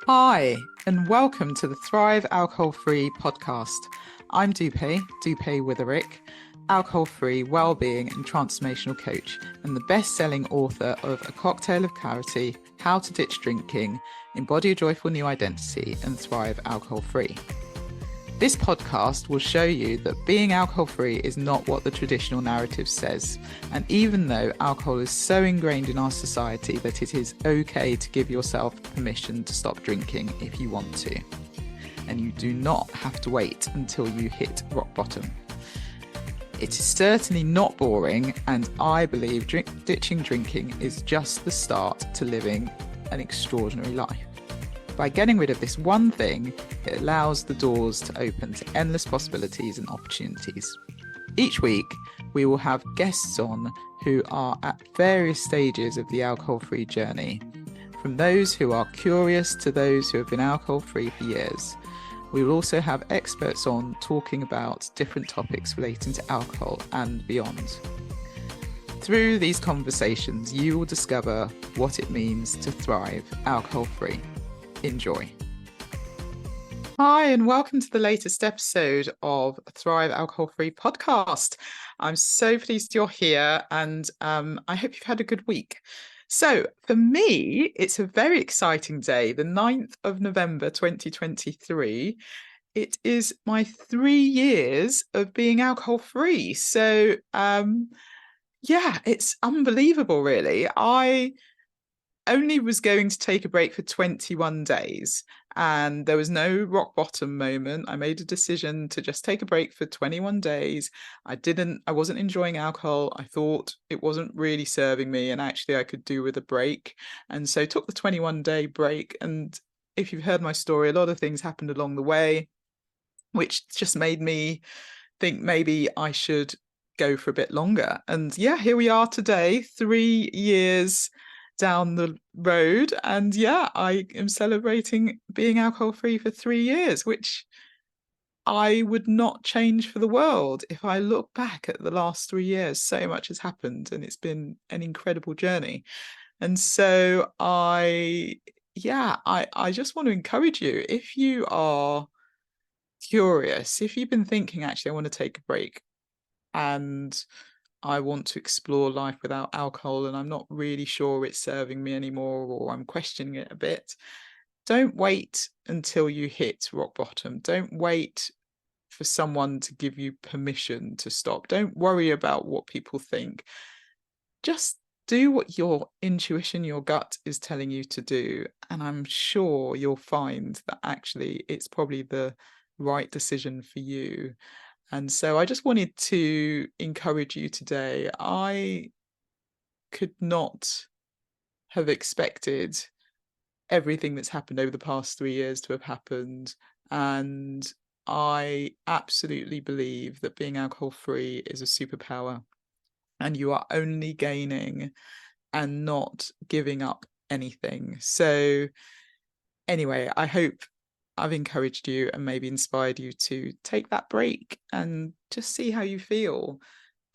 Hi, and welcome to the Thrive Alcohol Free podcast. I'm Dupe Witherick, alcohol free wellbeing and transformational coach, and the best selling author of A Cocktail of Clarity, How to Ditch Drinking, Embody a Joyful New Identity, and Thrive Alcohol Free. This podcast will show you that being alcohol-free is not what the traditional narrative says. And even though alcohol is so ingrained in our society that it is okay to give yourself permission to stop drinking if you want to. And you do not have to wait until you hit rock bottom. It is certainly not boring, and I believe ditching drinking is just the start to living an extraordinary life. By getting rid of this one thing, it allows the doors to open to endless possibilities and opportunities. Each week, we will have guests on who are at various stages of the alcohol-free journey, from those who are curious to those who have been alcohol-free for years. We will also have experts on talking about different topics relating to alcohol and beyond. Through these conversations, you will discover what it means to thrive alcohol-free. Enjoy. Hi, and welcome to the latest episode of Thrive Alcohol Free podcast. I'm so pleased you're here, and I hope you've had a good week. So for me, it's a very exciting day, the 9th of November 2023. It is my 3 years of being alcohol free. So yeah, it's unbelievable, really. I only was going to take a break for 21 days and there was no rock bottom moment. I made a decision to just take a break for 21 days. I wasn't enjoying alcohol. I thought it wasn't really serving me and actually I could do with a break. And so took the 21-day break. And if you've heard my story, a lot of things happened along the way, which just made me think maybe I should go for a bit longer. And yeah, here we are today, 3 years down the road, and yeah, I am celebrating being alcohol free for 3 years, which I would not change for the world. If I look back at the last 3 years, so much has happened and it's been an incredible journey. And so I just want to encourage you, if you are curious, if you've been thinking, actually I want to take a break and I want to explore life without alcohol and I'm not really sure it's serving me anymore, or I'm questioning it a bit, don't wait until you hit rock bottom. Don't wait for someone to give you permission to stop. Don't worry about what people think. Just do what your intuition, your gut is telling you to do. And I'm sure you'll find that actually it's probably the right decision for you. And so I just wanted to encourage you today. I could not have expected everything that's happened over the past 3 years to have happened. And I absolutely believe that being alcohol free is a superpower and you are only gaining and not giving up anything. So anyway, I hope I've encouraged you and maybe inspired you to take that break and just see how you feel.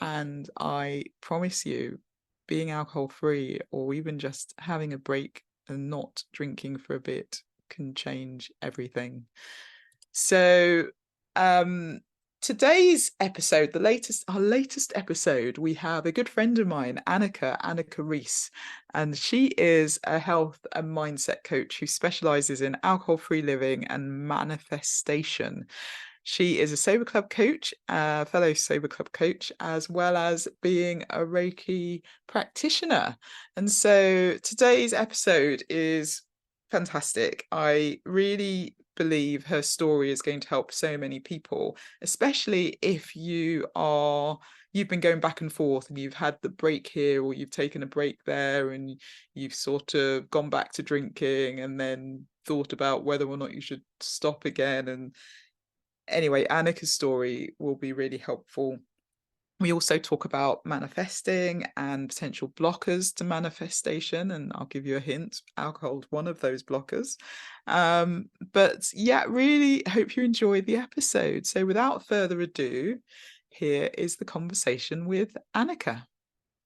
And I promise you, being alcohol free or even just having a break and not drinking for a bit can change everything. So today's episode, our latest episode, we have a good friend of mine, Anneka Reece, and she is a health and mindset coach who specialises in alcohol-free living and manifestation. She is a sober club coach, a fellow sober club coach, as well as being a Reiki practitioner. And so today's episode is fantastic. I really believe her story is going to help so many people, especially if you've been going back and forth and you've had the break here or you've taken a break there and you've sort of gone back to drinking and then thought about whether or not you should stop again. And anyway, Anneka's story will be really helpful. We also talk about manifesting and potential blockers to manifestation, and I'll give you a hint, alcohol is one of those blockers. But yeah, really hope you enjoyed the episode. So without further ado, here is the conversation with Anneka.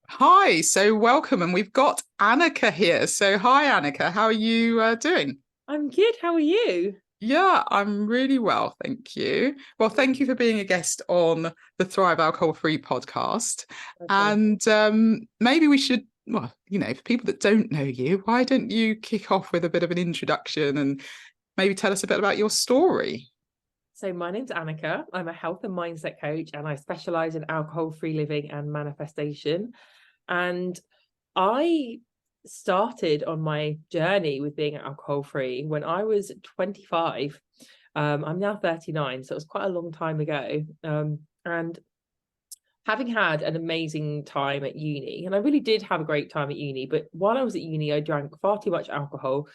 Hi, so welcome, and we've got Anneka here. So hi, Anneka, how are you doing? I'm good. How are you? Yeah, I'm really well, thank you. Well, thank you for being a guest on the Thrive Alcohol Free podcast. My pleasure. And maybe we should, well, for people that don't know you, why don't you kick off with a bit of an introduction and maybe tell us a bit about your story? So my name's Anneka. I'm a health and mindset coach, and I specialize in alcohol-free living and manifestation. And I started on my journey with being alcohol-free when I was 25. I'm now 39, so it was quite a long time ago. And having had an amazing time at uni, and I really did have a great time at uni, but while I was at uni, I drank far too much alcohol.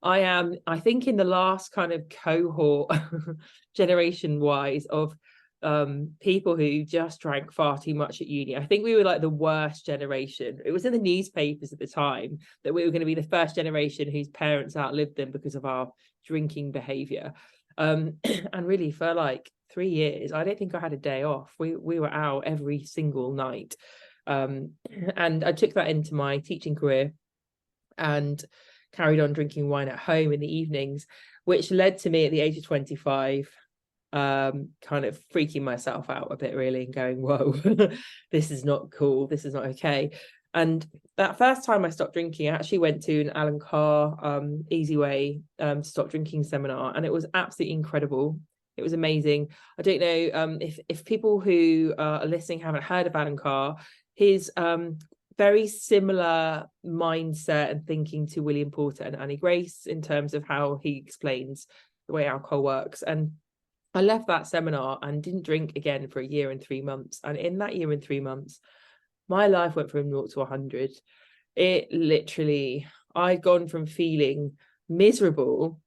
I think, in the last kind of cohort, generation wise, of people who just drank far too much at uni. I think we were like the worst generation. It was in the newspapers at the time that we were going to be the first generation whose parents outlived them because of our drinking behavior. And really, for like 3 years, I don't think I had a day off. We were out every single night. And I took that into my teaching career and carried on drinking wine at home in the evenings, which led to me at the age of 25 kind of freaking myself out a bit, really, and going, whoa, this is not cool, this is not okay. And that first time I stopped drinking, I actually went to an Alan Carr Easy Way to Stop Drinking seminar, and it was absolutely incredible. It was amazing. I don't know if people who are listening haven't heard of Alan Carr. His very similar mindset and thinking to William Porter and Anneka Reece in terms of how he explains the way alcohol works. And I left that seminar and didn't drink again for a year and 3 months. And in that year and 3 months, my life went from 0 to 100. It literally, I'd gone from feeling miserable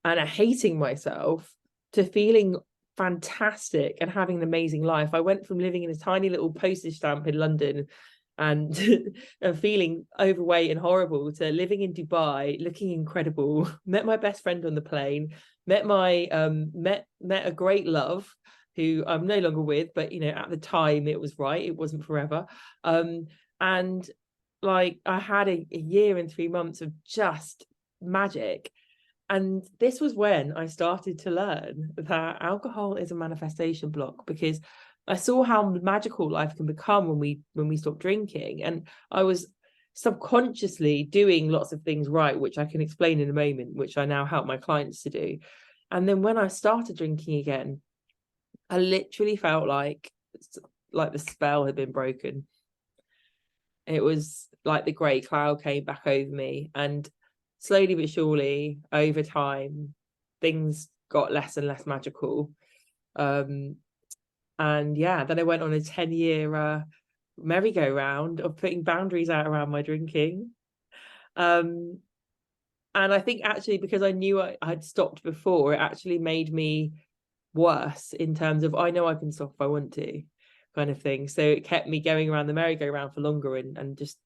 and hating myself to feeling fantastic and having an amazing life. I went from living in a tiny little postage stamp in London and feeling overweight and horrible to living in Dubai, looking incredible. Met my best friend on the plane. Met a great love who I'm no longer with, but at the time it was right. It wasn't forever. And like, I had a year and 3 months of just magic. And this was when I started to learn that alcohol is a manifestation block, because I saw how magical life can become when we stop drinking. And I was subconsciously doing lots of things right, which I can explain in a moment, which I now help my clients to do. And then when I started drinking again, I literally felt like the spell had been broken. It was like the grey cloud came back over me, and slowly but surely, over time, things got less and less magical. And yeah, then I went on a 10-year merry-go-round of putting boundaries out around my drinking. And I think, actually, because I knew I'd stopped before, it actually made me worse in terms of, I know I can stop if I want to, kind of thing. So it kept me going around the merry-go-round for longer, and just,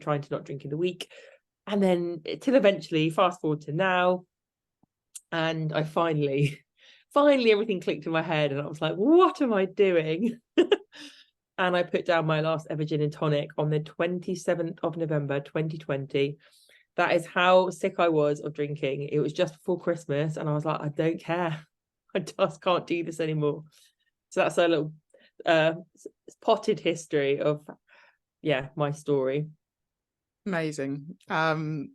trying to not drink in the week. And then till eventually, fast forward to now, and I finally everything clicked in my head, and I was like, what am I doing? And I put down my last ever gin and tonic on the 27th of November 2020. That is how sick I was of drinking. It was just before Christmas, and I was like, I don't care. I just can't do this anymore. So that's a little potted history of, my story. Amazing. And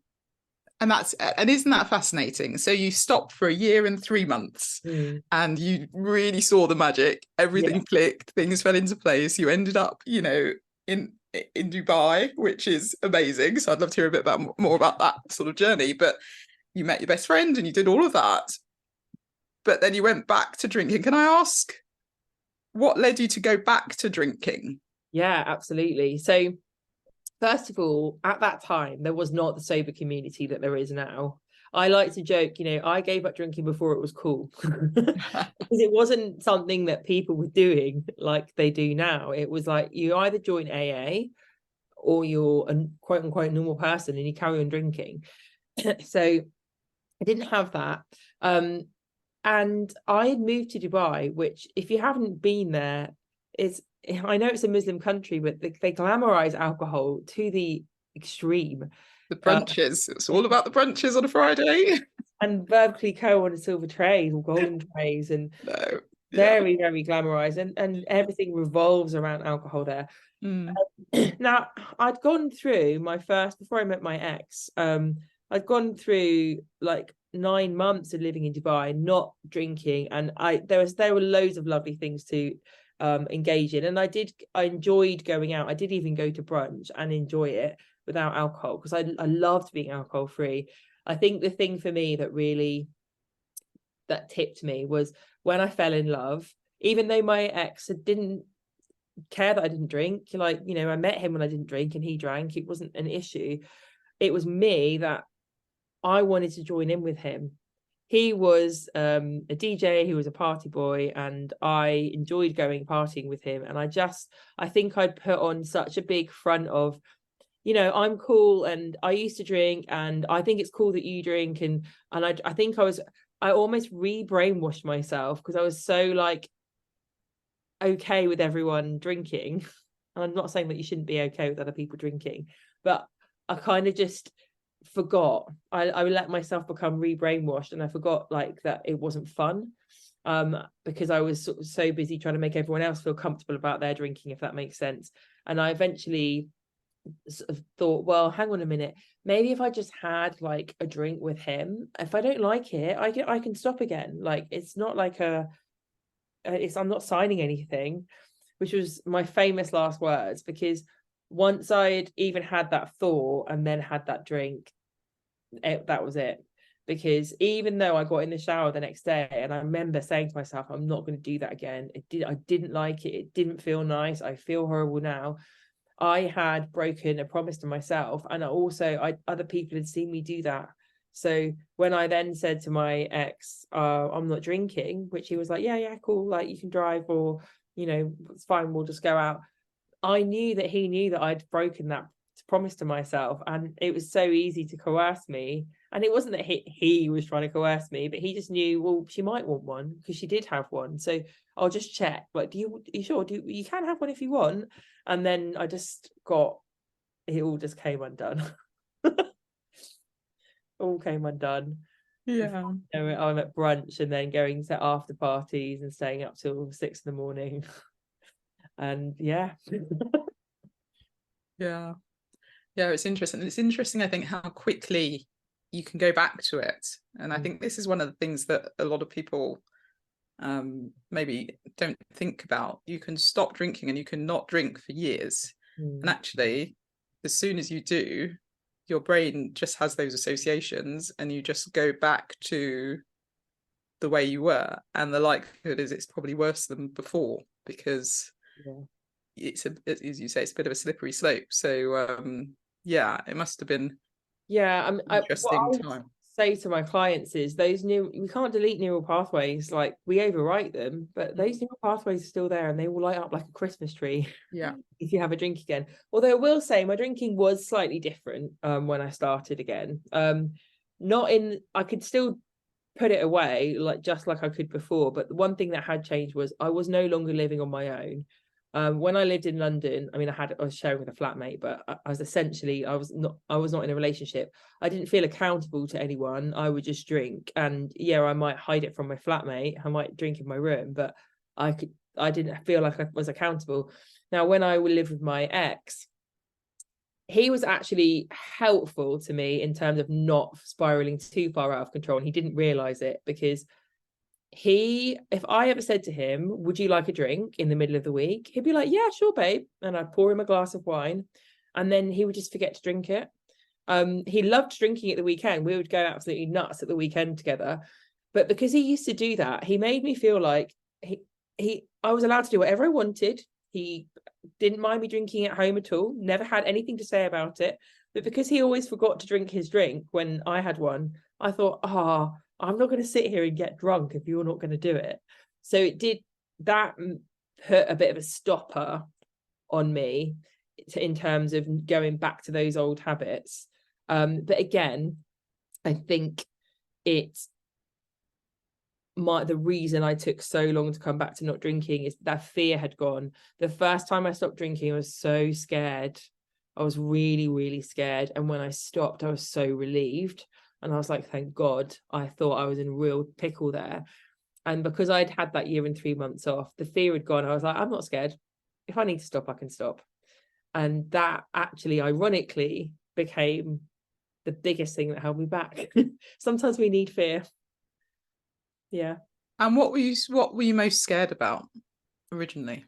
isn't that fascinating? So you stopped for a year and 3 months and you really saw the magic. Everything clicked, things fell into place. You ended up, in Dubai, which is amazing. So I'd love to hear a bit more about that sort of journey. But you met your best friend and you did all of that. But then you went back to drinking. Can I ask, what led you to go back to drinking? Yeah, absolutely. So first of all, at that time, there was not the sober community that there is now. I like to joke, I gave up drinking before it was cool, because it wasn't something that people were doing like they do now. It was like, you either join AA or you're a quote unquote normal person and you carry on drinking. So I didn't have that. And I had moved to Dubai, which, if you haven't been there, I know it's a Muslim country, but they glamorize alcohol to the extreme. The brunches. It's all about the brunches on a Friday. and Verve Clicquot on a silver trays or golden trays, and No. very, very glamorized, and everything revolves around alcohol there. Now, I'd gone through my first, before I met my ex, I'd gone through like 9 months of living in Dubai, not drinking, and there were loads of lovely things to engage in, and I enjoyed going out. I did even go to brunch and enjoy it without alcohol, because I loved being alcohol free. I think the thing for me that tipped me was when I fell in love, even though my ex didn't care that I didn't drink. Like, you know, I met him when I didn't drink and he drank. It wasn't an issue. It was me that I wanted to join in with him. He was a DJ, he was a party boy, and I enjoyed going partying with him. And I think I'd put on such a big front of, you know, I'm cool and I used to drink and I think it's cool that you drink. And I think I almost re-brainwashed myself, because I was so like okay with everyone drinking. And I'm not saying that you shouldn't be okay with other people drinking, but I kind of just forgot. I let myself become re-brainwashed, and I forgot like that it wasn't fun, because I was sort of so busy trying to make everyone else feel comfortable about their drinking, if that makes sense. And I eventually sort of thought, well, hang on a minute, maybe if I just had like a drink with him, if I don't like it, I can stop again. Like, it's not like I'm not signing anything, which was my famous last words, because once I'd even had that thought and then had that drink, that was it. Because even though I got in the shower the next day and I remember saying to myself, I'm not going to do that again. I didn't like it. It didn't feel nice. I feel horrible now. I had broken a promise to myself, and other people had seen me do that. So when I then said to my ex, I'm not drinking, which he was like, yeah, cool, like you can drive, or, you know, it's fine, we'll just go out. I knew that he knew that I'd broken that promise to myself, and it was so easy to coerce me. And it wasn't that he was trying to coerce me, but he just knew, well, she might want one because she did have one. So I'll just check. Like, are you sure? You can have one if you want. And then it all just came undone. All came undone. Yeah. I'm at brunch and then going to after parties and staying up till 6 a.m. And yeah. Yeah. It's interesting. It's interesting, I think, how quickly you can go back to it. And I think this is one of the things that a lot of people maybe don't think about. You can stop drinking and you can not drink for years. And actually, as soon as you do, your brain just has those associations and you just go back to the way you were. And the likelihood is it's probably worse than before, because it's as you say, it's a bit of a slippery slope. So it must have been interesting time. Say to my clients is we can't delete neural pathways, like we overwrite them, but those neural pathways are still there and they will light up like a Christmas tree if you have a drink again. Although I will say my drinking was slightly different when I started again. I could still put it away just like I could before, but the one thing that had changed was I was no longer living on my own. When I lived in London, I mean, I was sharing with a flatmate, but I was not in a relationship. I didn't feel accountable to anyone. I would just drink, and I might hide it from my flatmate. I might drink in my room, but I didn't feel like I was accountable. Now, when I would live with my ex, he was actually helpful to me in terms of not spiraling too far out of control, and he didn't realize it, because if I ever said to him, would you like a drink in the middle of the week? He'd be like, yeah, sure, babe. And I'd pour him a glass of wine, and then he would just forget to drink it. He loved drinking at the weekend. We would go absolutely nuts at the weekend together. But because he used to do that, he made me feel like I was allowed to do whatever I wanted. He didn't mind me drinking at home at all, never had anything to say about it. But because he always forgot to drink his drink when I had one, I thought, I'm not going to sit here and get drunk if you're not going to do it. So that put a bit of a stopper on me in terms of going back to those old habits. But again, I think the reason I took so long to come back to not drinking is that fear had gone. The first time I stopped drinking, I was so scared. I was really, really scared. And when I stopped, I was so relieved. And I was like, thank God. I thought I was in a real pickle there. And because I'd had that year and 3 months off, the fear had gone. I was like, I'm not scared. If I need to stop, I can stop. And that actually, ironically, became the biggest thing that held me back. Sometimes we need fear. Yeah. And what were you most scared about originally?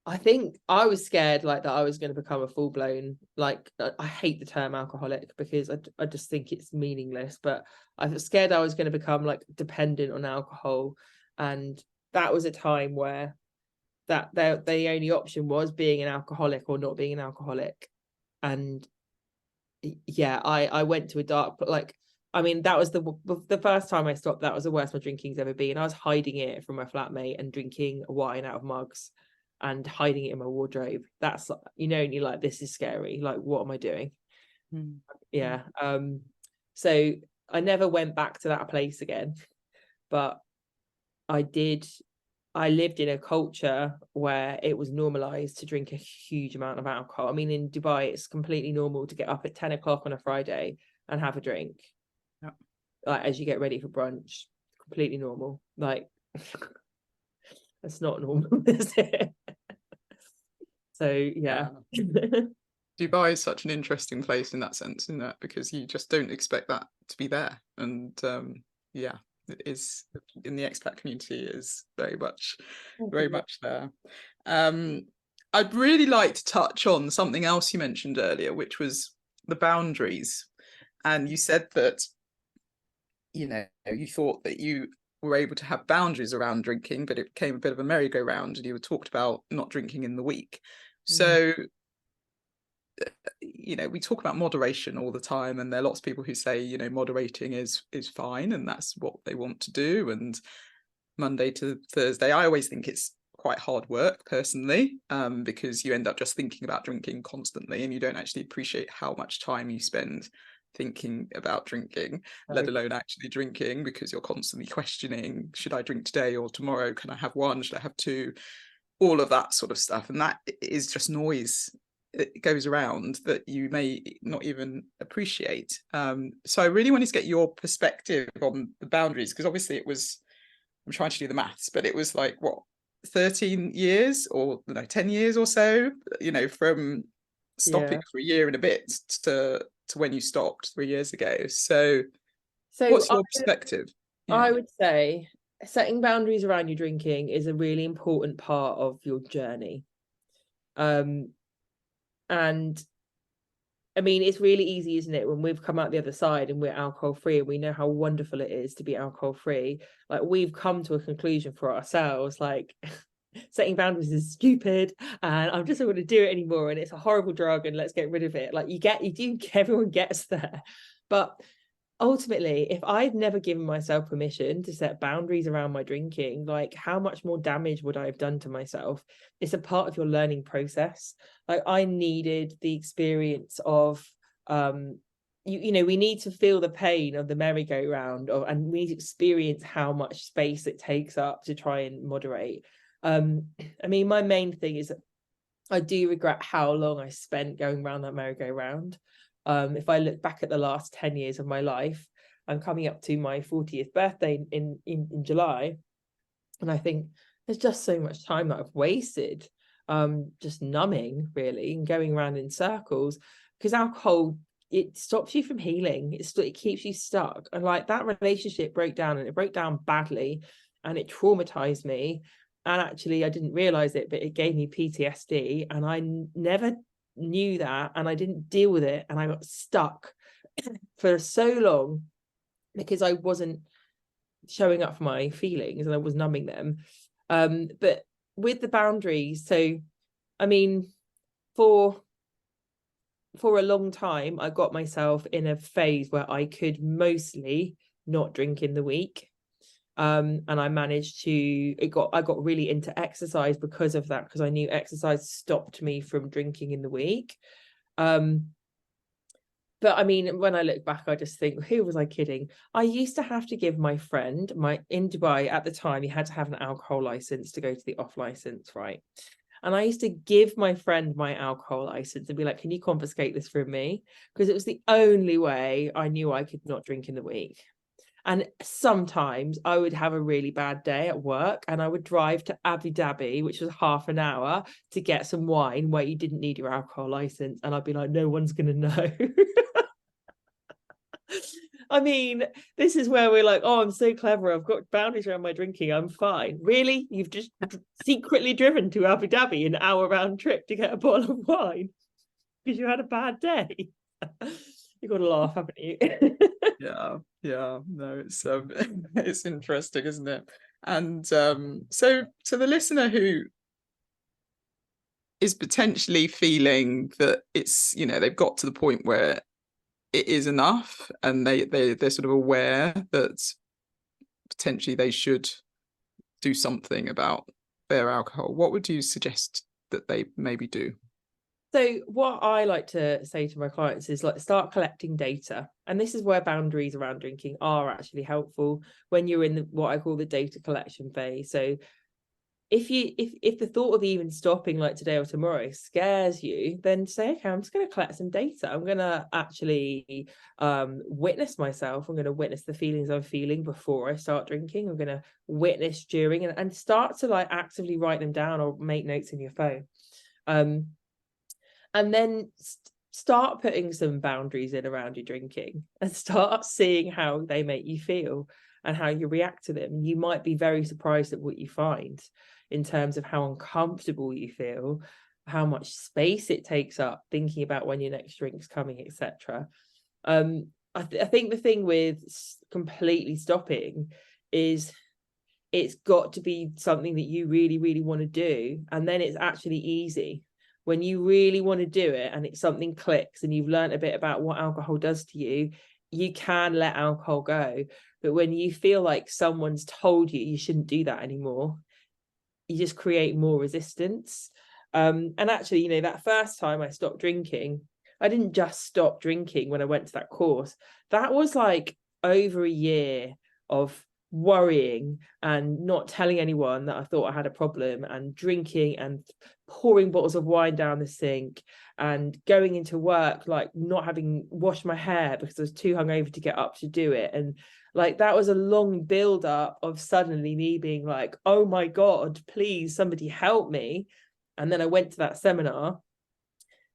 I think I was scared like that I was going to become a full-blown, like, I hate the term alcoholic because I just think it's meaningless, but I was scared I was going to become like dependent on alcohol. And that was a time where that the only option was being an alcoholic or not being an alcoholic. And yeah, I went to a dark, but like, I mean, that was the first time I stopped. That was the worst my drinking's ever been. I was hiding it from my flatmate and drinking wine out of mugs and hiding it in my wardrobe. That's, you know, and you're like, this is scary. Like, what am I doing? Yeah. So I never went back to that place again, but I lived in a culture where it was normalized to drink a huge amount of alcohol. I mean, in Dubai, it's completely normal to get up at 10 o'clock on a Friday and have a drink. Yeah. Like, as you get ready for brunch, completely normal. Like, that's not normal, is it? So, yeah. Dubai is such an interesting place in that sense, in that because you just don't expect that to be there. And yeah, it is, in the expat community, is very much there. I'd really like to touch on something else you mentioned earlier, which was the boundaries. And you said that, you know, you thought that you were able to have boundaries around drinking, but it became a bit of a merry-go-round, and you talked about not drinking in the week. So, you know, we talk about moderation all the time, and there are lots of people who say, you know, moderating is fine, and that's what they want to do. And Monday to Thursday, I always think it's quite hard work personally, because you end up just thinking about drinking constantly, and you don't actually appreciate how much time you spend thinking about drinking, let alone actually drinking, because you're constantly questioning, should I drink today or tomorrow? Can I have one? Should I have two? All of that sort of stuff. And that is just noise. It goes around that you may not even appreciate. So I really wanted to get your perspective on the boundaries, because obviously it was, I'm trying to do the maths, but it was like, what, 13 years or 10 years or so, you know, from stopping for a year and a bit to when you stopped 3 years ago. So what's your perspective? I would say setting boundaries around your drinking is a really important part of your journey. And I mean, it's really easy, isn't it, when we've come out the other side and we're alcohol free and we know how wonderful it is to be alcohol free. Like, we've come to a conclusion for ourselves, like, setting boundaries is stupid and I'm just not going to do it anymore, and it's a horrible drug and let's get rid of it. Like, everyone gets there. But ultimately, if I'd never given myself permission to set boundaries around my drinking, like, how much more damage would I have done to myself? It's a part of your learning process. Like, I needed the experience of you know, we need to feel the pain of the merry-go-round, and we need to experience how much space it takes up to try and moderate. I mean, my main thing is that I do regret how long I spent going around that merry-go-round. If I look back at the last 10 years of my life, I'm coming up to my 40th birthday in July, and I think there's just so much time that I've wasted just numbing, really, and going around in circles, because alcohol, it stops you from healing. It keeps you stuck. And like, that relationship broke down, and it broke down badly, and it traumatized me. And actually, I didn't realize it, but it gave me PTSD, and I never knew that, and I didn't deal with it, and I got stuck for so long because I wasn't showing up for my feelings and I was numbing them. But with the boundaries, so I mean, for a long time, I got myself in a phase where I could mostly not drink in the week. And I managed to, I got really into exercise because of that, because I knew exercise stopped me from drinking in the week. But I mean, when I look back, I just think, who was I kidding? I used to have to give my friend, in Dubai at the time, you had to have an alcohol license to go to the off license, right? And I used to give my friend my alcohol license and be like, can you confiscate this from me? Because it was the only way I knew I could not drink in the week. And sometimes I would have a really bad day at work and I would drive to Abu Dhabi, which was half an hour, to get some wine where you didn't need your alcohol license. And I'd be like, no one's going to know. I mean, this is where we're like, oh, I'm so clever. I've got boundaries around my drinking. I'm fine. Really? You've just secretly driven to Abu Dhabi an hour round trip to get a bottle of wine because you had a bad day? You've got to laugh, haven't you? Yeah. No, it's interesting, isn't it? And so to the listener who is potentially feeling that it's, they've got to the point where it is enough, and they're sort of aware that potentially they should do something about their alcohol, what would you suggest that they maybe do? So what I like to say to my clients is like, start collecting data. And this is where boundaries around drinking are actually helpful when you're in what I call the data collection phase. So if the thought of even stopping like today or tomorrow scares you, then say, okay, I'm just going to collect some data. I'm going to actually witness myself. I'm going to witness the feelings I'm feeling before I start drinking. I'm going to witness during, and start to like actively write them down or make notes in your phone. And then start putting some boundaries in around your drinking and start seeing how they make you feel and how you react to them. You might be very surprised at what you find in terms of how uncomfortable you feel, how much space it takes up thinking about when your next drink's coming, etc. I think the thing with completely stopping is it's got to be something that you really, really want to do. And then it's actually easy. When you really want to do it and it's something clicks and you've learned a bit about what alcohol does to you, you can let alcohol go. But when you feel like someone's told you shouldn't do that anymore, you just create more resistance. And actually, that first time I stopped drinking, I didn't just stop drinking when I went to that course. That was like over a year of worrying and not telling anyone that I thought I had a problem, and drinking and pouring bottles of wine down the sink, and going into work like not having washed my hair because I was too hungover to get up to do it. And like that was a long build up of suddenly me being like, oh my God, please somebody help me. And then I went to that seminar.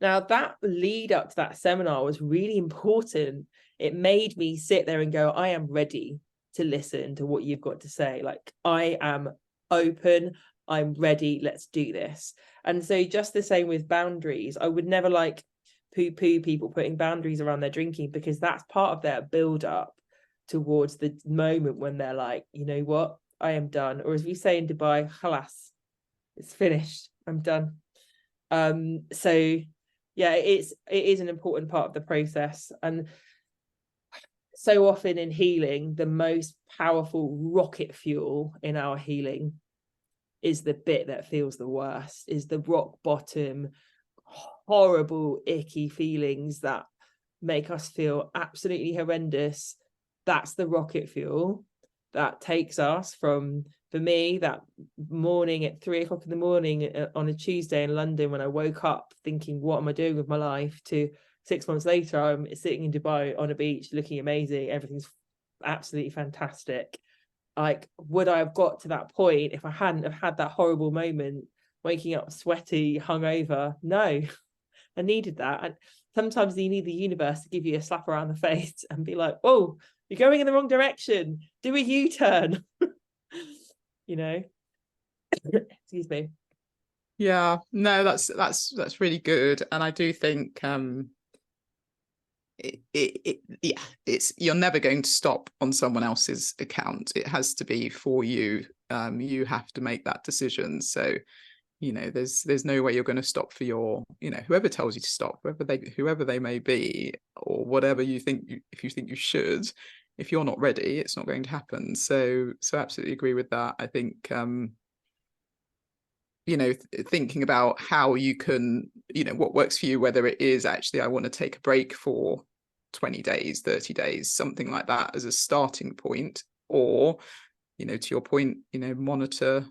Now that lead up to that seminar was really important. It made me sit there and go, I am ready to listen to what you've got to say. Like, I am open, I'm ready, let's do this. And so just the same with boundaries. I would never like poo-poo people putting boundaries around their drinking, because that's part of their build up towards the moment when they're like, you know what, I am done. Or as we say in Dubai, khalas, it's finished, I'm done. So yeah, it is an important part of the process. And so often in healing, the most powerful rocket fuel in our healing is the bit that feels the worst, is the rock bottom, horrible, icky feelings that make us feel absolutely horrendous. That's the rocket fuel that takes us from, for me, that morning at 3:00 in the morning on a Tuesday in London when I woke up thinking, what am I doing with my life, to 6 months later, I'm sitting in Dubai on a beach looking amazing. Everything's absolutely fantastic. Like, would I have got to that point if I hadn't have had that horrible moment, waking up sweaty, hungover? No, I needed that. And sometimes you need the universe to give you a slap around the face and be like, oh, you're going in the wrong direction. Do a U-turn. Excuse me. Yeah, no, that's really good. And I do think it's you're never going to stop on someone else's account. It has to be for you. You have to make that decision. So there's no way you're going to stop for your whoever tells you to stop, whoever they may be, or whatever you think if you think you should. If you're not ready, it's not going to happen. So absolutely agree with that. I think thinking about how you can, what works for you, whether it is actually I want to take a break for 20 days, 30 days, something like that as a starting point, or to your point, monitor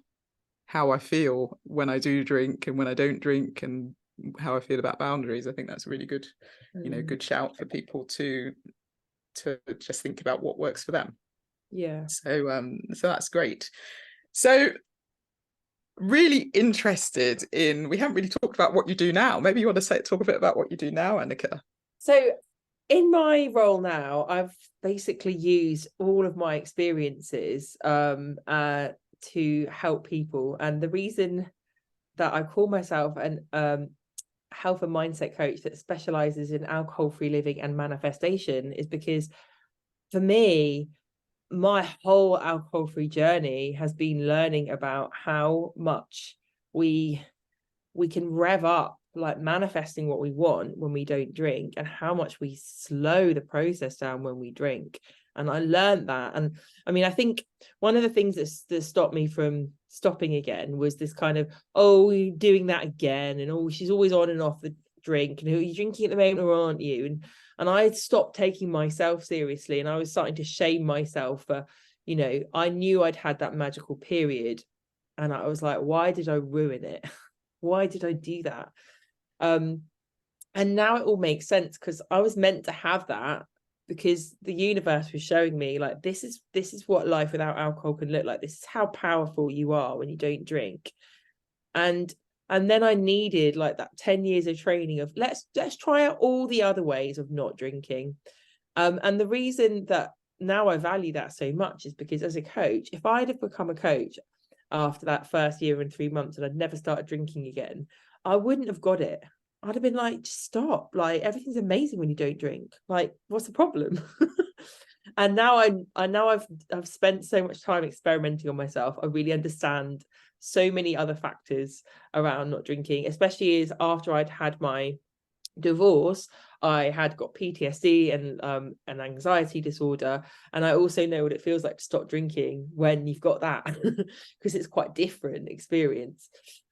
how I feel when I do drink and when I don't drink, and how I feel about boundaries. I think that's a really good, good shout for people to just think about what works for them. Yeah. So that's great. So really interested in, we haven't really talked about what you do now. Maybe you want to talk a bit about what you do now, Anneka. So in my role now, I've basically used all of my experiences to help people. And the reason that I call myself an health and mindset coach that specializes in alcohol-free living and manifestation is because, for me, my whole alcohol-free journey has been learning about how much we can rev up, like, manifesting what we want when we don't drink, and how much we slow the process down when we drink. And I learned that. And I mean, I think one of the things that stopped me from stopping again was this kind of, oh, you're doing that again, and oh, she's always on and off the drink, and are you drinking at the moment or aren't you? And I stopped taking myself seriously, and I was starting to shame myself for, I knew I'd had that magical period, and I was like, why did I ruin it? Why did I do that? And now it all makes sense, because I was meant to have that, because the universe was showing me, like, this is what life without alcohol can look like. This is how powerful you are when you don't drink. And then I needed, like, that 10 years of training of let's try out all the other ways of not drinking. And the reason that now I value that so much is because, as a coach, if I'd have become a coach after that first year and 3 months and I'd never started drinking again, I wouldn't have got it. I'd have been like, just stop. Like, everything's amazing when you don't drink. Like, what's the problem? And now I've spent so much time experimenting on myself. I really understand so many other factors around not drinking, especially as after I'd had my divorce, I had got PTSD and an anxiety disorder, and I also know what it feels like to stop drinking when you've got that, because it's quite different experience.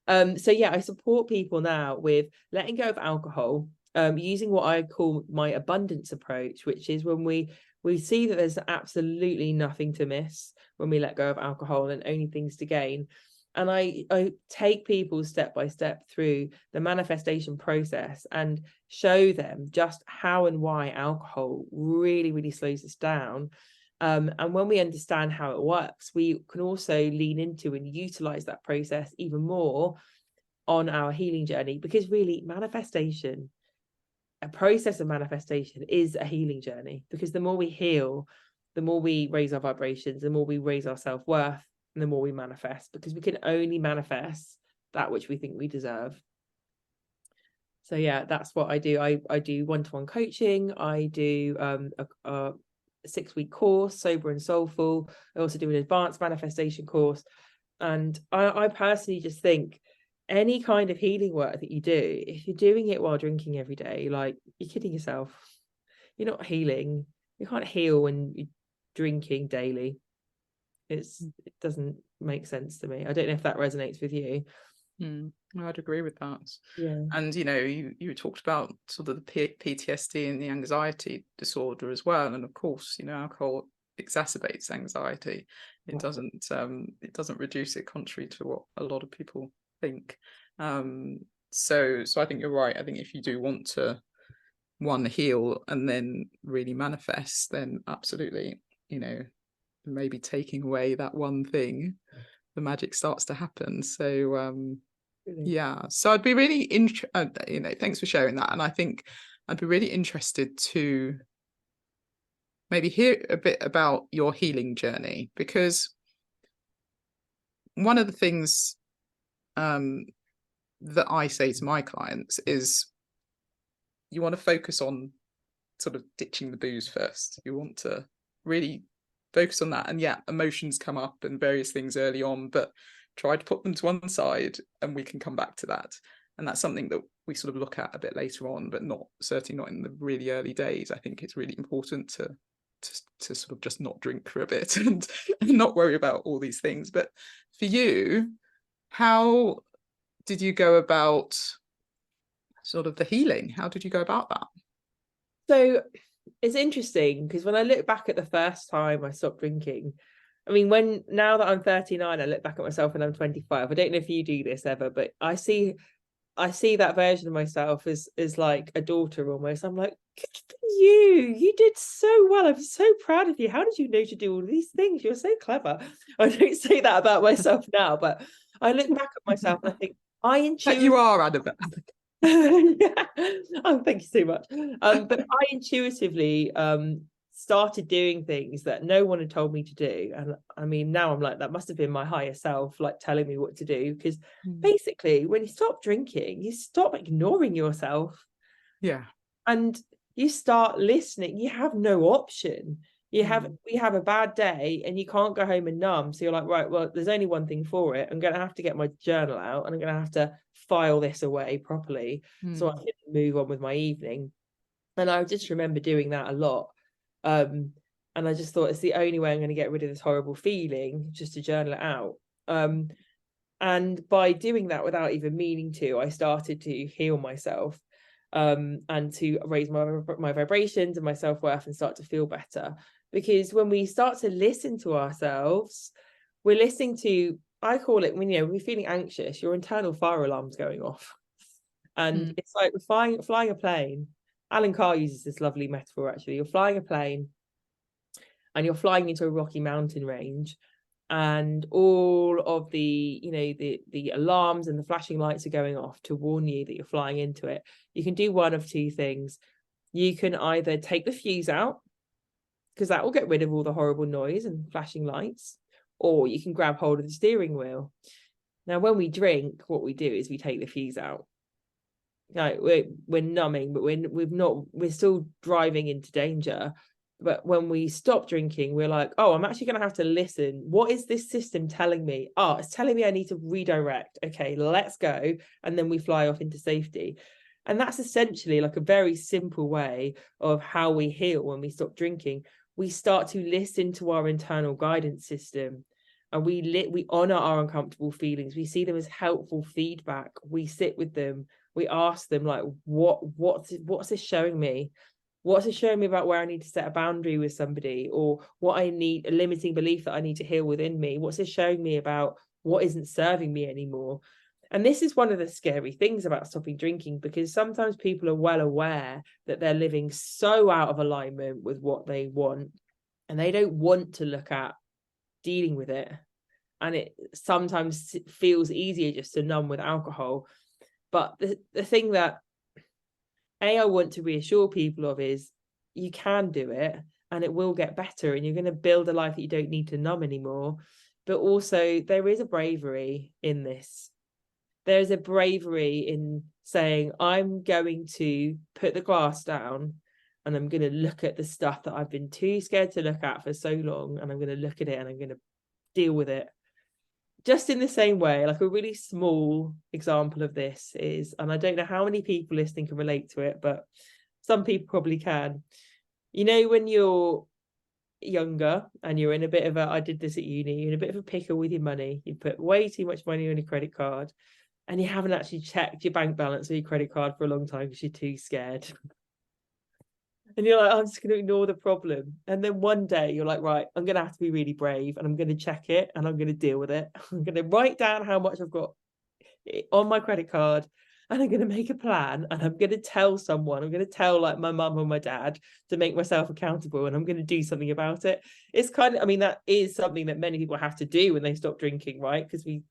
So yeah, I support people now with letting go of alcohol, using what I call my abundance approach, which is when we see that there's absolutely nothing to miss when we let go of alcohol and only things to gain. And I take people step by step through the manifestation process and show them just how and why alcohol really, really slows us down. And when we understand how it works, we can also lean into and utilize that process even more on our healing journey, because really, a process of manifestation is a healing journey, because the more we heal, the more we raise our vibrations, the more we raise our self-worth, and the more we manifest, because we can only manifest that which we think we deserve. So yeah, that's what I do. I do one-to-one coaching. I do a 6-week course, Sober and Soulful. I also do an advanced manifestation course. And I personally just think any kind of healing work that you do, if you're doing it while drinking every day, like, you're kidding yourself. You're not healing. You can't heal when you're drinking daily. It doesn't make sense to me. I don't know if that resonates with you. I'd agree with that. Yeah. And you talked about sort of the PTSD and the anxiety disorder as well, and of course, alcohol exacerbates anxiety. It doesn't reduce it, contrary to what a lot of people think. So I think you're right. I think if you do want to, one, heal and then really manifest, then absolutely, maybe taking away that one thing, the magic starts to happen. So yeah, so I'd be really thanks for sharing that. And I think I'd be really interested to maybe hear a bit about your healing journey, because one of the things that I say to my clients is, you want to focus on sort of ditching the booze first. You want to really focus on that. And yeah, emotions come up and various things early on, but try to put them to one side and we can come back to that. And that's something that we sort of look at a bit later on, but certainly not in the really early days. I think it's really important to sort of just not drink for a bit and not worry about all these things. But for you, how did you go about sort of the healing? How did you go about that? So it's interesting, because when I look back at the first time I stopped drinking, I mean, now that I'm 39, I look back at myself when I'm 25. I don't know if you do this ever, but I see that version of myself as like a daughter almost. I'm like, good for you. You did so well. I'm so proud of you. How did you know to do all these things? You're so clever. I don't say that about myself now, but I look back at myself and I think I But you intuitively. are, Annabelle. Yeah. Oh, thank you so much. But I intuitively started doing things that no one had told me to do. And I mean, now I'm like, that must have been my higher self, like telling me what to do. Because basically, when you stop drinking, you stop ignoring yourself. Yeah. And you start listening. You have no option. We have a bad day and you can't go home and numb. So you're like, right, well, there's only one thing for it. I'm going to have to get my journal out and I'm going to have to file this away properly so I can move on with my evening. And I just remember doing that a lot. And I just thought it's the only way I'm going to get rid of this horrible feeling, just to journal it out. And by doing that without even meaning to, I started to heal myself, and to raise my vibrations and my self-worth and start to feel better. Because when we start to listen to ourselves, we're listening to, I call it, when we're feeling anxious, your internal fire alarm's going off. And it's like we're flying a plane. Alan Carr uses this lovely metaphor, actually. You're flying a plane and you're flying into a rocky mountain range, and all of the the alarms and the flashing lights are going off to warn you that you're flying into it. You can do one of two things. You can either take the fuse out, because that will get rid of all the horrible noise and flashing lights, or you can grab hold of the steering wheel. Now, when we drink, what we do is we take the fuse out. Like we're numbing, but we're still driving into danger. But when we stop drinking, we're like, oh, I'm actually going to have to listen. What is this system telling me? Oh, it's telling me I need to redirect. Okay, let's go. And then we fly off into safety. And that's essentially like a very simple way of how we heal when we stop drinking. We start to listen to our internal guidance system, and we honor our uncomfortable feelings. We see them as helpful feedback. We sit with them. We ask them, like, what's this showing me? What's it showing me about where I need to set a boundary with somebody, or what I need, a limiting belief that I need to heal within me? What's it showing me about what isn't serving me anymore? And this is one of the scary things about stopping drinking, because sometimes people are well aware that they're living so out of alignment with what they want, and they don't want to look at dealing with it. And it sometimes feels easier just to numb with alcohol. But the thing that I want to reassure people of is, you can do it and it will get better, and you're going to build a life that you don't need to numb anymore. But also, there is a bravery in this. There's a bravery in saying, I'm going to put the glass down and I'm going to look at the stuff that I've been too scared to look at for so long, and I'm going to look at it and I'm going to deal with it. Just in the same way, like a really small example of this is, and I don't know how many people listening can relate to it, but some people probably can. When you're younger and you're in a bit of I did this at uni, you're in a bit of a pickle with your money. You put way too much money on your credit card and you haven't actually checked your bank balance or your credit card for a long time because you're too scared. And you're like, I'm just going to ignore the problem. And then one day you're like, right, I'm going to have to be really brave, and I'm going to check it and I'm going to deal with it. I'm going to write down how much I've got on my credit card, and I'm going to make a plan, and I'm going to tell someone. I'm going to tell like my mum or my dad to make myself accountable, and I'm going to do something about it. It's that is something that many people have to do when they stop drinking, right? Because we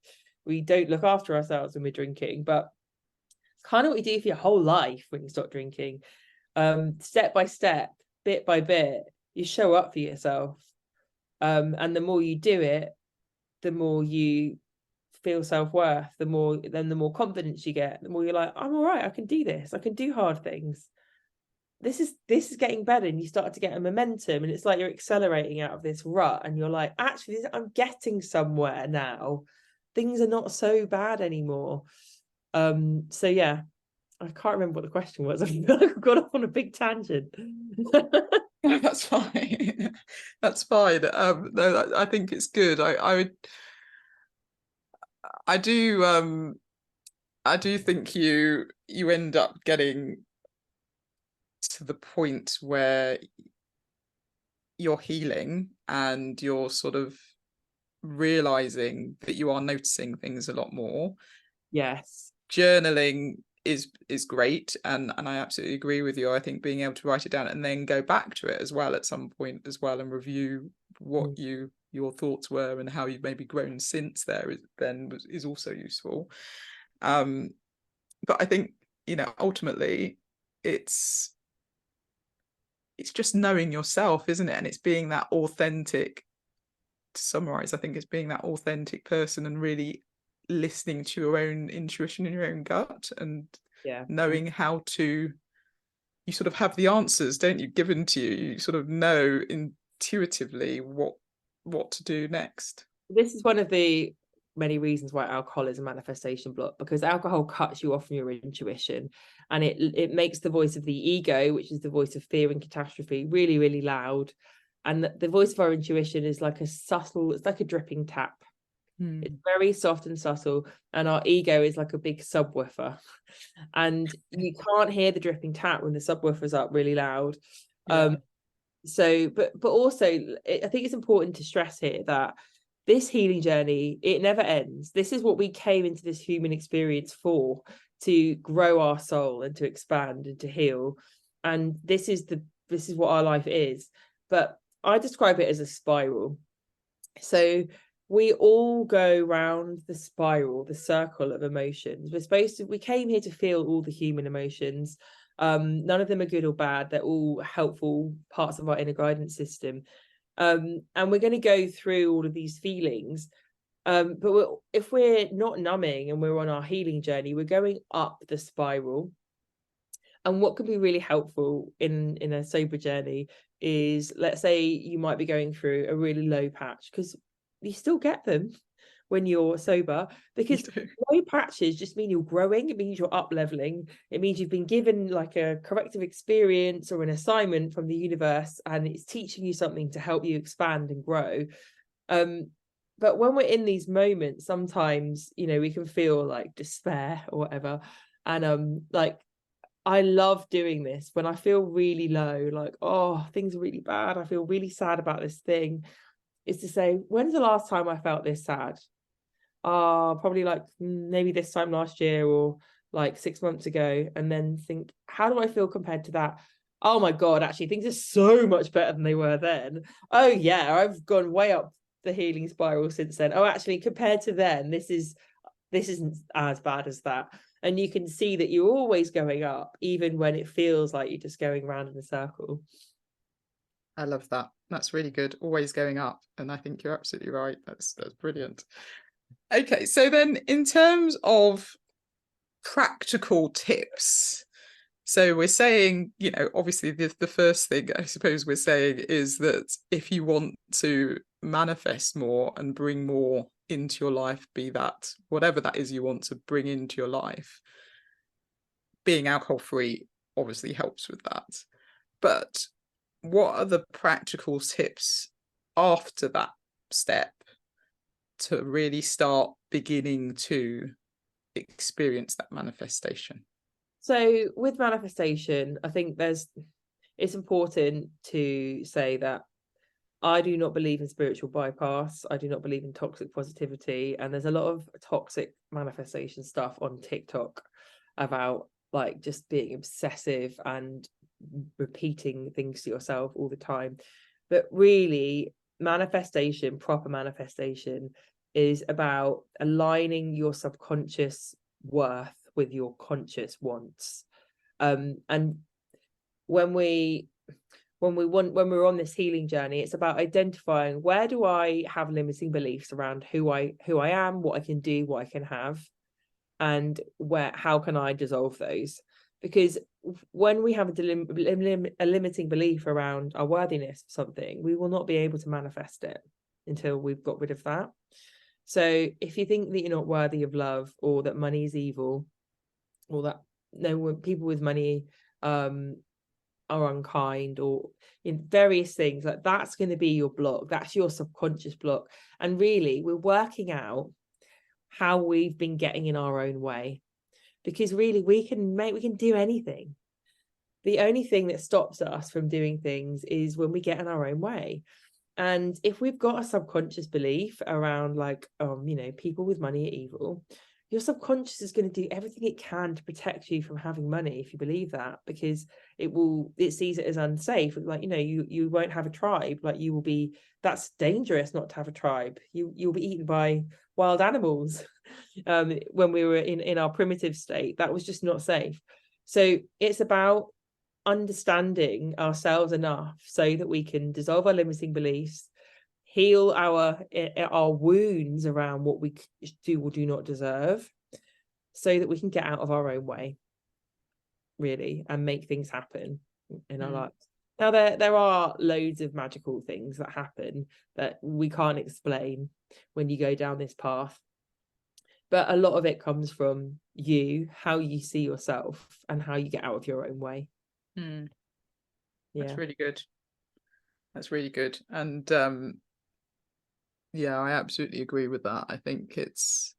don't look after ourselves when we're drinking, but it's kind of what you do for your whole life when you stop drinking. Step by step, bit by bit, you show up for yourself, and the more you do it, the more you feel self-worth, the more confidence you get, the more you're like, I'm all right, I can do this, I can do hard things, this is getting better, and you start to get a momentum, and it's like you're accelerating out of this rut, and you're like, actually, I'm getting somewhere now, things are not so bad anymore. So yeah, I can't remember what the question was. I feel like I've got off on a big tangent. No, that's fine. That's fine. No, I think it's good. I do think you end up getting to the point where you're healing and you're sort of realizing that you are noticing things a lot more. Yes. Journaling is great, and I absolutely agree with you. I think being able to write it down and then go back to it as well at some point as well, and review what your thoughts were and how you've maybe grown since there is also useful. But I think, ultimately it's just knowing yourself, isn't it? And it's being that authentic, to summarize, I think it's being that authentic person and really listening to your own intuition and your own gut, and knowing how to, you sort of have the answers, don't you, given to you. You sort of know intuitively what to do next. This is one of the many reasons why alcohol is a manifestation block, because alcohol cuts you off from your intuition, and it makes the voice of the ego, which is the voice of fear and catastrophe, really, really loud. And the voice of our intuition is like it's like a dripping tap. It's very soft and subtle, and our ego is like a big subwoofer, and you can't hear the dripping tap when the subwoofer's up really loud. So but also I think it's important to stress here that this healing journey, it never ends. This is what we came into this human experience for, to grow our soul and to expand and to heal. And this is what our life is. But I describe it as a spiral. So we all go round the spiral, the circle of emotions. We came here to feel all the human emotions. None of them are good or bad. They're all helpful parts of our inner guidance system. And we're going to go through all of these feelings. But if we're not numbing and we're on our healing journey, we're going up the spiral. And what can be really helpful in a sober journey is, let's say you might be going through a really low patch, because you still get them when you're sober, because low patches just mean you're growing. It means you're up leveling. It means you've been given like a corrective experience or an assignment from the universe, and it's teaching you something to help you expand and grow. But when we're in these moments, sometimes, we can feel like despair or whatever. And like, I love doing this when I feel really low, like, oh, things are really bad, I feel really sad about this thing, is to say, when's the last time I felt this sad? Probably like maybe this time last year, or like 6 months ago. And then think, how do I feel compared to that? Oh my God, actually things are so much better than they were then. Oh yeah, I've gone way up the healing spiral since then. Oh, actually, compared to then, this isn't as bad as that. And you can see that you're always going up, even when it feels like you're just going around in a circle. I love that. That's really good. Always going up. And I think you're absolutely right. That's brilliant. Okay, so then in terms of practical tips, so we're saying, obviously the first thing I suppose we're saying is that if you want to manifest more and bring more into your life, be that whatever that is you want to bring into your life, being alcohol free obviously helps with that. But what are the practical tips after that step to really start beginning to experience that manifestation? So with manifestation, I think it's important to say that I do not believe in spiritual bypass. I do not believe in toxic positivity. And there's a lot of toxic manifestation stuff on TikTok about like just being obsessive and repeating things to yourself all the time. But really, proper manifestation, is about aligning your subconscious worth with your conscious wants. And when we're on this healing journey, it's about identifying, where do I have limiting beliefs around who I am, what I can do, what I can have, and how can I dissolve those? Because when we have a limiting belief around our worthiness of something, we will not be able to manifest it until we've got rid of that. So if you think that you're not worthy of love, or that money is evil, or that people with money are unkind, or in various things, like that's going to be your block. That's your subconscious block. And really, we're working out how we've been getting in our own way, because really we can do anything. The only thing that stops us from doing things is when we get in our own way. And if we've got a subconscious belief around like, people with money are evil, your subconscious is going to do everything it can to protect you from having money if you believe that, because it sees it as unsafe. Like, you won't have a tribe. Like, that's dangerous not to have a tribe. You'll be eaten by wild animals. When we were in our primitive state, that was just not safe. So it's about understanding ourselves enough so that we can dissolve our limiting beliefs, heal our wounds around what we do or do not deserve, so that we can get out of our own way, really, and make things happen in our lives. Now, there are loads of magical things that happen that we can't explain when you go down this path, but a lot of it comes from you, how you see yourself, and how you get out of your own way. That's really good. And I absolutely agree with that. I think it's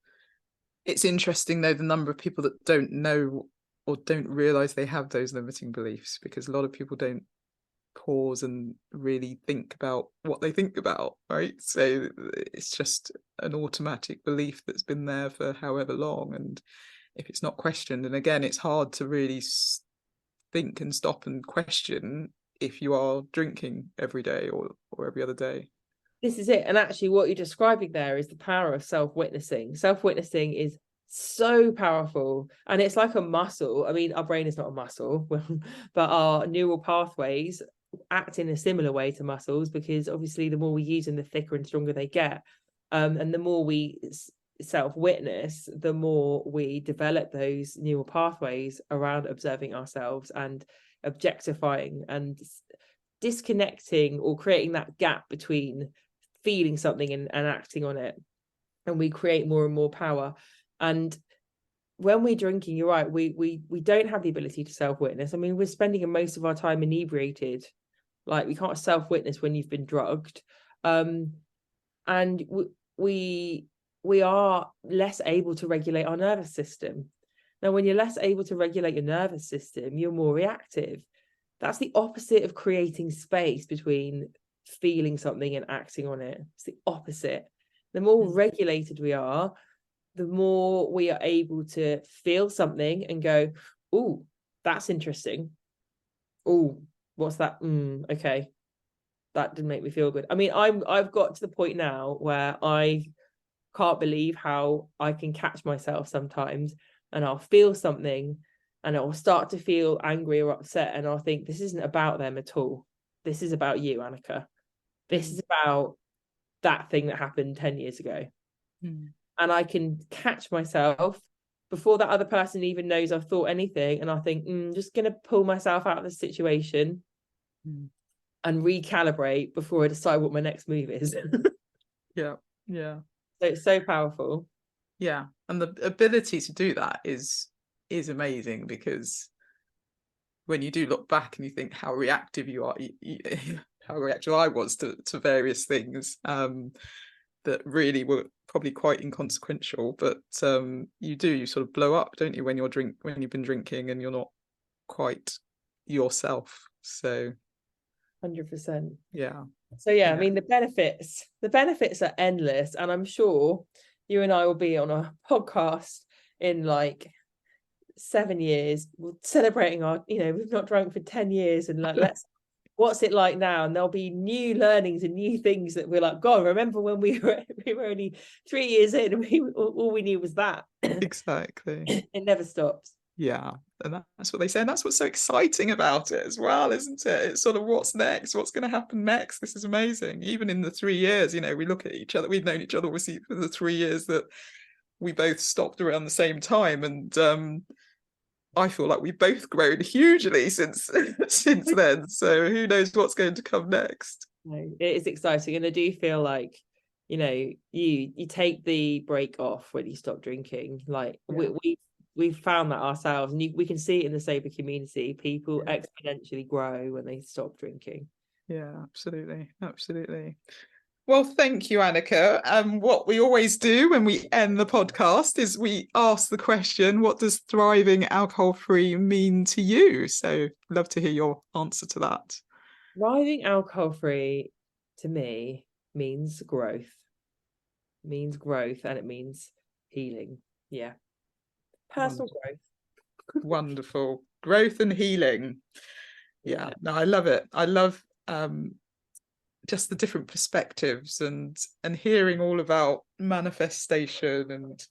interesting, though, the number of people that don't know or don't realize they have those limiting beliefs, because a lot of people don't pause and really think about what they think about, right? So it's just an automatic belief that's been there for however long, and if it's not questioned, and again, it's hard to really think and stop and question if you are drinking every day or every other day. This is it. And actually what you're describing there is the power of self-witnessing. Self-witnessing is so powerful, and it's like a muscle. I mean, our brain is not a muscle, but our neural pathways act in a similar way to muscles, because obviously the more we use them, the thicker and stronger they get. And the more we self-witness, the more we develop those neural pathways around observing ourselves and objectifying and disconnecting, or creating that gap between feeling something and acting on it. And we create more and more power. And when we're drinking, you're right, we don't have the ability to self-witness. I mean, we're spending most of our time inebriated. Like, we can't self-witness when you've been drugged. And we are less able to regulate our nervous system. Now, when you're less able to regulate your nervous system, you're more reactive. That's the opposite of creating space between feeling something and acting on it. It's the opposite. The more regulated we are, the more we are able to feel something and go, oh, that's interesting. Oh, what's that? Okay, that didn't make me feel good. I mean, I've got to the point now where I can't believe how I can catch myself sometimes, and I'll feel something and I'll start to feel angry or upset, and I'll think, this isn't about them at all. This is about you, Anneka. This is about that thing that happened 10 years ago. And I can catch myself before that other person even knows I've thought anything, and I think, just going to pull myself out of the situation and recalibrate before I decide what my next move is. Yeah. So it's so powerful. Yeah, and the ability to do that is amazing, because when you do look back and you think how reactive you are, how reactive I was to various things that really were probably quite inconsequential, but you sort of blow up, don't you, when you've been drinking and you're not quite yourself. So 100%. Yeah. So I mean, the benefits are endless, and I'm sure you and I will be on a podcast in like 7 years, celebrating our, we've not drunk for 10 years, and like, what's it like now? And there'll be new learnings and new things that we're like, God, remember when we were only 3 years in and all we knew was that. Exactly. It never stops. Yeah, and that's what they say, and that's what's so exciting about it as well, isn't it? It's sort of, what's next? What's going to happen next? This is amazing. Even in the 3 years, we look at each other. We've known each other obviously for the 3 years that we both stopped around the same time, and I feel like we've both grown hugely since then. So who knows what's going to come next? It is exciting, and I do feel like, you take the break off when you stop drinking. Like, we've found that ourselves, and we can see it in the sober community. People exponentially grow when they stop drinking. Yeah, absolutely. Well, thank you, Anneka. What we always do when we end the podcast is we ask the question, what does thriving alcohol-free mean to you? So love to hear your answer to that. Thriving alcohol-free to me means growth. And it means healing. Yeah. Personal growth. Wonderful. Growth and healing. Yeah. No, I love it. I love just the different perspectives and hearing all about manifestation and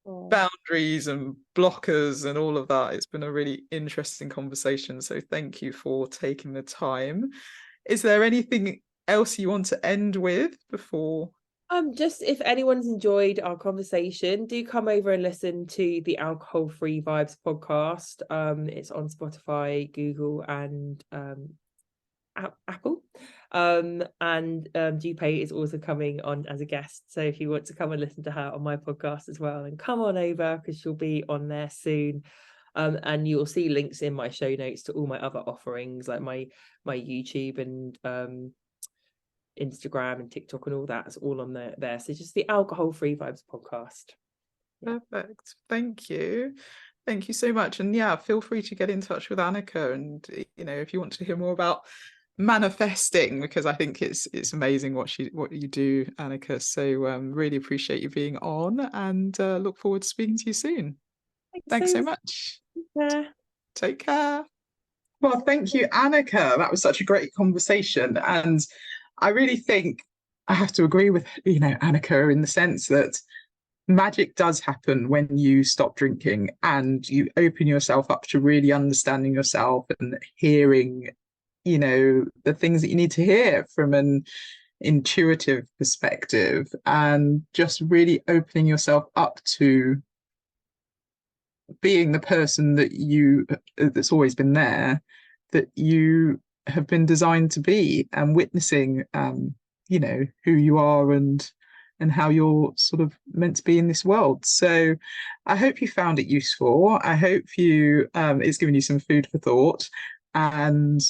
boundaries and blockers and all of that. It's been a really interesting conversation. So thank you for taking the time. Is there anything else you want to end with before? Just if anyone's enjoyed our conversation, do come over and listen to the Alcohol Free Vibes podcast. It's on Spotify, Google, and Apple. Dupe is also coming on as a guest. So if you want to come and listen to her on my podcast as well, then come on over, because she'll be on there soon. And you'll see links in my show notes to all my other offerings, like my YouTube and Instagram and TikTok and all that's all on there. So just the Alcohol Free Vibes podcast. Perfect. Thank you so much. And yeah, feel free to get in touch with Anneka, and if you want to hear more about manifesting, because I think it's amazing what you do, Anneka. So really appreciate you being on, and look forward to speaking to you soon. Thanks so much. Take care. Well, thank you, Anneka. That was such a great conversation, and I really think I have to agree with Anneka in the sense that magic does happen when you stop drinking and you open yourself up to really understanding yourself and hearing the things that you need to hear from an intuitive perspective, and just really opening yourself up to being the person that's always been there, that you have been designed to be, and witnessing who you are and how you're sort of meant to be in this world. So I hope you found it useful. I hope it's given you some food for thought. And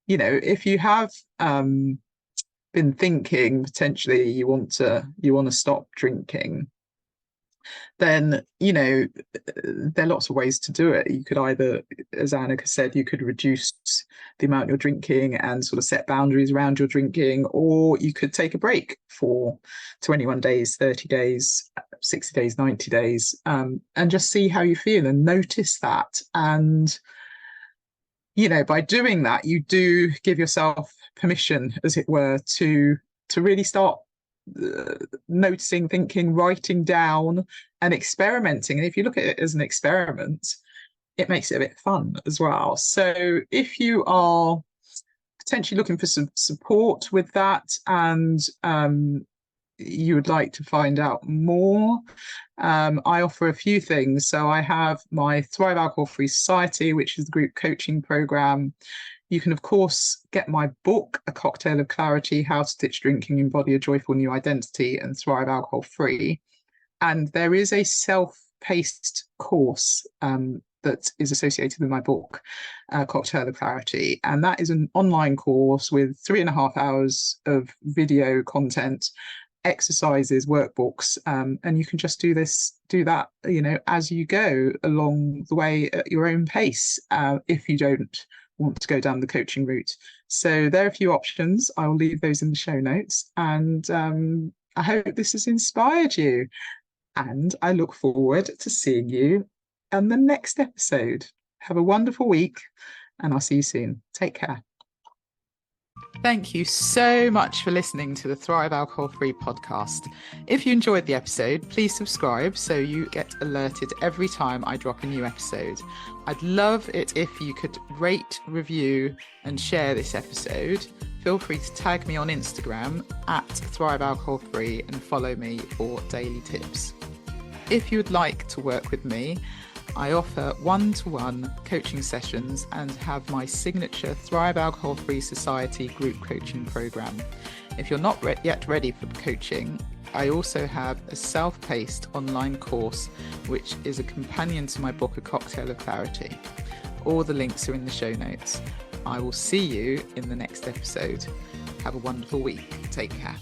if you have been thinking potentially you want to stop drinking, then there are lots of ways to do it. You could either, as Anneka said, you could reduce the amount you're drinking and sort of set boundaries around your drinking, or you could take a break for 21 days, 30 days, 60 days, 90 days, and just see how you feel and notice that. And by doing that, you do give yourself permission, as it were, to really start noticing, thinking, writing down, and experimenting. And if you look at it as an experiment, it makes it a bit fun as well. So if you are potentially looking for some support with that, and you would like to find out more, I offer a few things. So I have my Thrive Alcohol Free Society, which is the group coaching program. You can, of course, get my book, A Cocktail of Clarity, How to Ditch Drinking, Embody a Joyful New Identity, and Thrive Alcohol Free. And there is a self-paced course that is associated with my book, Cocktail of Clarity. And that is an online course with 3.5 hours of video content, exercises, workbooks, and you can just do that as you go along the way at your own pace, if you don't want to go down the coaching route. So there are a few options. I will leave those in the show notes, and I hope this has inspired you, and I look forward to seeing you on the next episode. Have a wonderful week, and I'll see you soon. Take care. Thank you so much for listening to the Thrive Alcohol Free podcast. If you enjoyed the episode, please subscribe so you get alerted every time I drop a new episode. I'd love it if you could rate, review, and share this episode. Feel free to tag me on Instagram at Thrive Alcohol Free and follow me for daily tips. If you would like to work with me, I offer one-to-one coaching sessions and have my signature Thrive Alcohol Free Society group coaching program. If you're not yet ready for coaching, I also have a self-paced online course, which is a companion to my book, A Cocktail of Clarity. All the links are in the show notes. I will see you in the next episode. Have a wonderful week. Take care.